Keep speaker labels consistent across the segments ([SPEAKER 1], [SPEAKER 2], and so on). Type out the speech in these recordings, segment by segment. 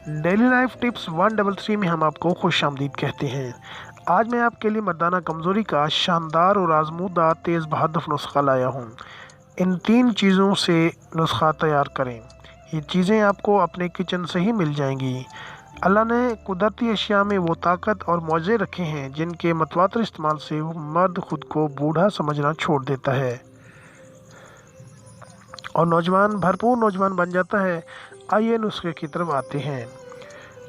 [SPEAKER 1] Daily life tips 133 میں ہم آپ کو خوش آمدید کہتے ہیں۔ آج میں آپ کے لیے مردانہ کمزوری کا شاندار اور آزمودہ تیز بہادر نسخہ لایا ہوں۔ ان 3 چیزوں سے نسخہ تیار کریں۔ یہ چیزیں آپ کو اپنے کچن سے ہی مل جائیں گی۔ اللہ نے قدرتی اشیاء میں وہ طاقت اور معجزے رکھے ہیں جن کے متواتر استعمال سے مرد خود کو بوڑھا سمجھنا چھوڑ دیتا ہے اور بھرپور نوجوان بن جاتا ہے۔ آئیے نسخے کی طرف آتے ہیں۔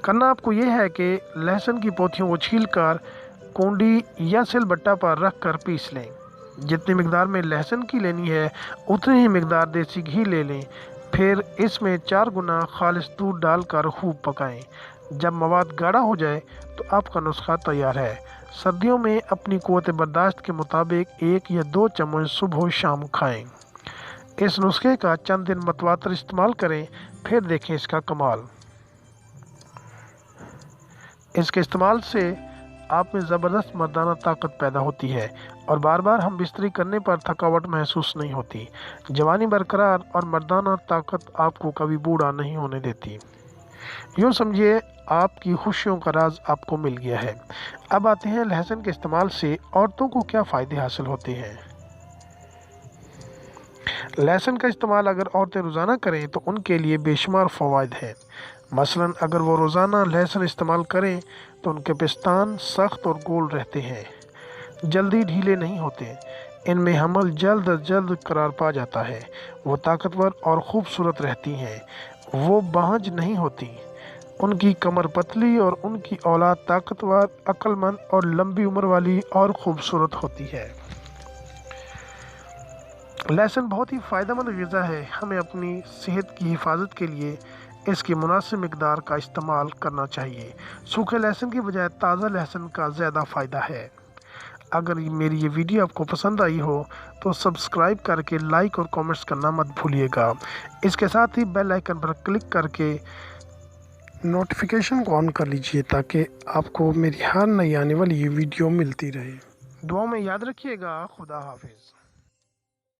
[SPEAKER 1] کرنا آپ کو یہ ہے کہ لہسن کی پوتیوں کو چھیل کر کونڈی یا سل بٹا پر رکھ کر پیس لیں۔ جتنی مقدار میں لہسن کی لینی ہے اتنی ہی مقدار دیسی گھی لے لیں۔ پھر اس میں 4 گنا خالص دودھ ڈال کر خوب پکائیں۔ جب مواد گاڑھا ہو جائے تو آپ کا نسخہ تیار ہے۔ سردیوں میں اپنی قوت برداشت کے مطابق 1 یا 2 چمچ صبح و شام کھائیں۔ اس نسخے کا چند دن متواتر استعمال کریں، پھر دیکھیں اس کا کمال۔ اس کے استعمال سے آپ میں زبردست مردانہ طاقت پیدا ہوتی ہے اور بار بار ہم بستری کرنے پر تھکاوٹ محسوس نہیں ہوتی۔ جوانی برقرار اور مردانہ طاقت آپ کو کبھی بوڑھا نہیں ہونے دیتی۔ یوں سمجھیے آپ کی خوشیوں کا راز آپ کو مل گیا ہے۔ اب آتے ہیں لہسن کے استعمال سے عورتوں کو کیا فائدے حاصل ہوتے ہیں۔ لہسن کا استعمال اگر عورتیں روزانہ کریں تو ان کے لیے بے شمار فوائد ہیں۔ مثلاً اگر وہ روزانہ لہسن استعمال کریں تو ان کے پستان سخت اور گول رہتے ہیں، جلدی ڈھیلے نہیں ہوتے، ان میں حمل جلد از جلد قرار پا جاتا ہے، وہ طاقتور اور خوبصورت رہتی ہیں، وہ بانجھ نہیں ہوتی، ان کی کمر پتلی اور ان کی اولاد طاقتور، عقل مند اور لمبی عمر والی اور خوبصورت ہوتی ہے۔ لہسن بہت ہی فائدہ مند غذا ہے۔ ہمیں اپنی صحت کی حفاظت کے لیے اس کی مناسب مقدار کا استعمال کرنا چاہیے۔ سوکھے لہسن کی بجائے تازہ لہسن کا زیادہ فائدہ ہے۔ اگر میری یہ ویڈیو آپ کو پسند آئی ہو تو سبسکرائب کر کے لائک اور کامنٹس کرنا مت بھولیے گا۔ اس کے ساتھ ہی بیل آئیکن پر کلک کر کے نوٹیفیکیشن کو آن کر لیجئے تاکہ آپ کو میری ہر نئی آنے والی ویڈیو ملتی رہے۔ دعاؤں میں یاد رکھیے گا۔ خدا حافظ۔